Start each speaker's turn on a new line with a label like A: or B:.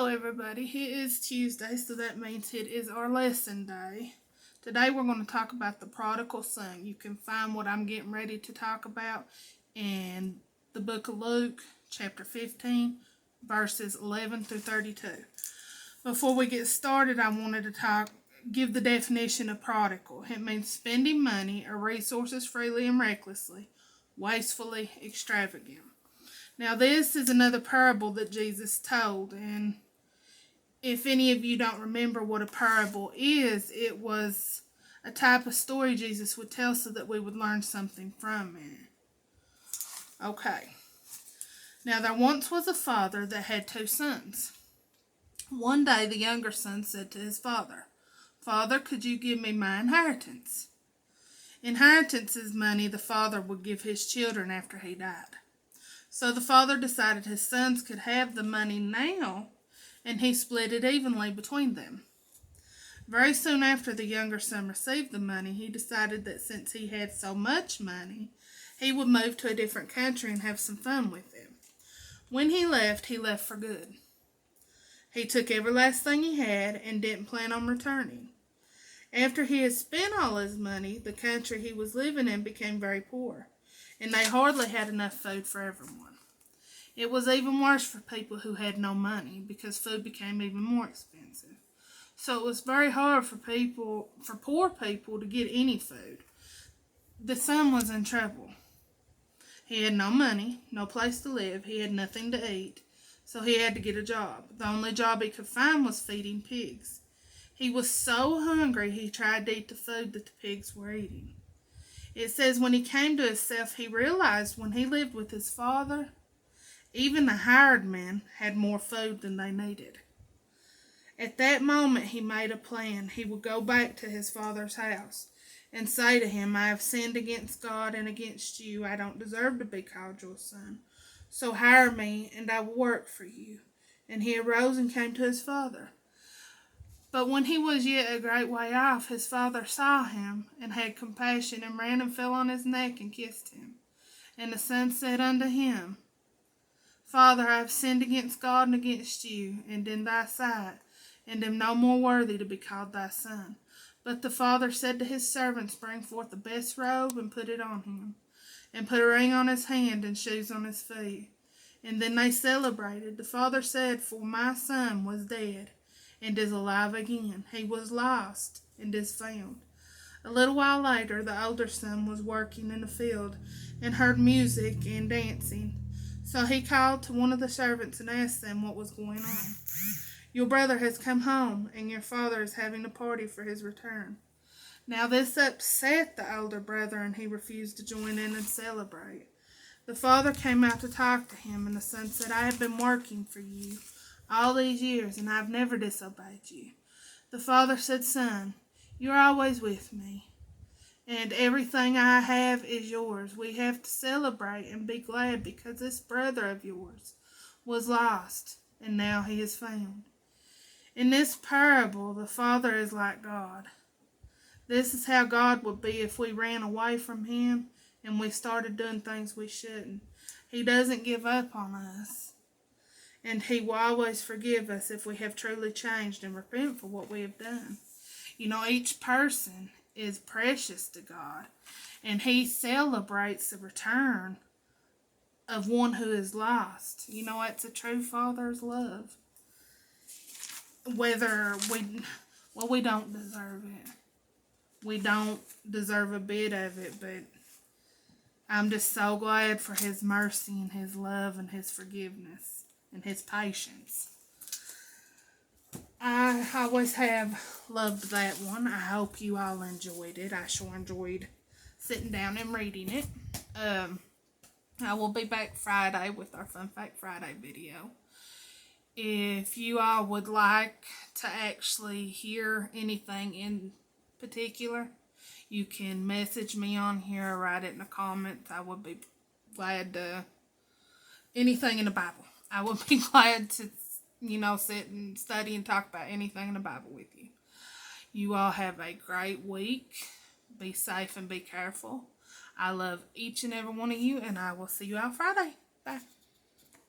A: everybody. It is Tuesday, so that means it is our lesson day. Today we're going to talk about the Prodigal Son. You can find what I'm getting ready to talk about in the book of Luke, chapter 15, verses 11 through 32. Before we get started, I wanted to give the definition of prodigal. It means spending money or resources freely and recklessly, wastefully, extravagant. Now, this is another parable that Jesus told, and if any of you don't remember what a parable is, it was a type of story Jesus would tell so that we would learn something from it. Okay. Now, there once was a father that had 2 sons. One day, the younger son said to his father, "Father, could you give me my inheritance?" Inheritance is money the father would give his children after he died. So the father decided his sons could have the money now, and he split it evenly between them. Very soon after the younger son received the money, he decided that since he had so much money, he would move to a different country and have some fun with it. When he left for good. He took every last thing he had and didn't plan on returning. After he had spent all his money, the country he was living in became very poor, and they hardly had enough food for everyone. It was even worse for people who had no money because food became even more expensive. So it was very hard for poor people to get any food. The son was in trouble. He had no money, no place to live, he had nothing to eat, so he had to get a job. The only job he could find was feeding pigs. He was so hungry he tried to eat the food that the pigs were eating. It says when he came to himself, he realized when he lived with his father, even the hired men had more food than they needed. At that moment, he made a plan. He would go back to his father's house and say to him, "I have sinned against God and against you. I don't deserve to be called your son. So hire me and I will work for you." And he arose and came to his father. But when he was yet a great way off, his father saw him and had compassion and ran and fell on his neck and kissed him. And the son said unto him, "Father, I have sinned against God and against you, and in thy sight, and am no more worthy to be called thy son." But the father said to his servants, "Bring forth the best robe and put it on him, and put a ring on his hand and shoes on his feet." And then they celebrated. The father said, "For my son was dead and is alive again. He was lost and is found." A little while later, the older son was working in the field and heard music and dancing. So he called to one of the servants and asked them what was going on. "Your brother has come home, and your father is having a party for his return." Now this upset the older brother, and he refused to join in and celebrate. The father came out to talk to him, and the son said, "I have been working for you all these years, and I have never disobeyed you." The father said, "Son, you're always with me, and everything I have is yours. We have to celebrate and be glad because this brother of yours was lost, and now he is found." In this parable, the father is like God. This is how God would be if we ran away from him and we started doing things we shouldn't. He doesn't give up on us. And he will always forgive us if we have truly changed and repent for what we have done. Each person is precious to God, and he celebrates the return of one who is lost. It's a true father's love. Whether we don't deserve it. We don't deserve a bit of it, but I'm just so glad for his mercy and his love and his forgiveness and his patience. I always have loved that one. I hope you all enjoyed it. I sure enjoyed sitting down and reading it. I will be back Friday with our Fun Fact Friday video. If you all would like to actually hear anything in particular, you can message me on here or write it in the comments. I would be glad to, anything in the Bible. I would be glad to, sit and study and talk about anything in the Bible with you. You all have a great week. Be safe and be careful. I love each and every one of you, and I will see you out Friday. Bye.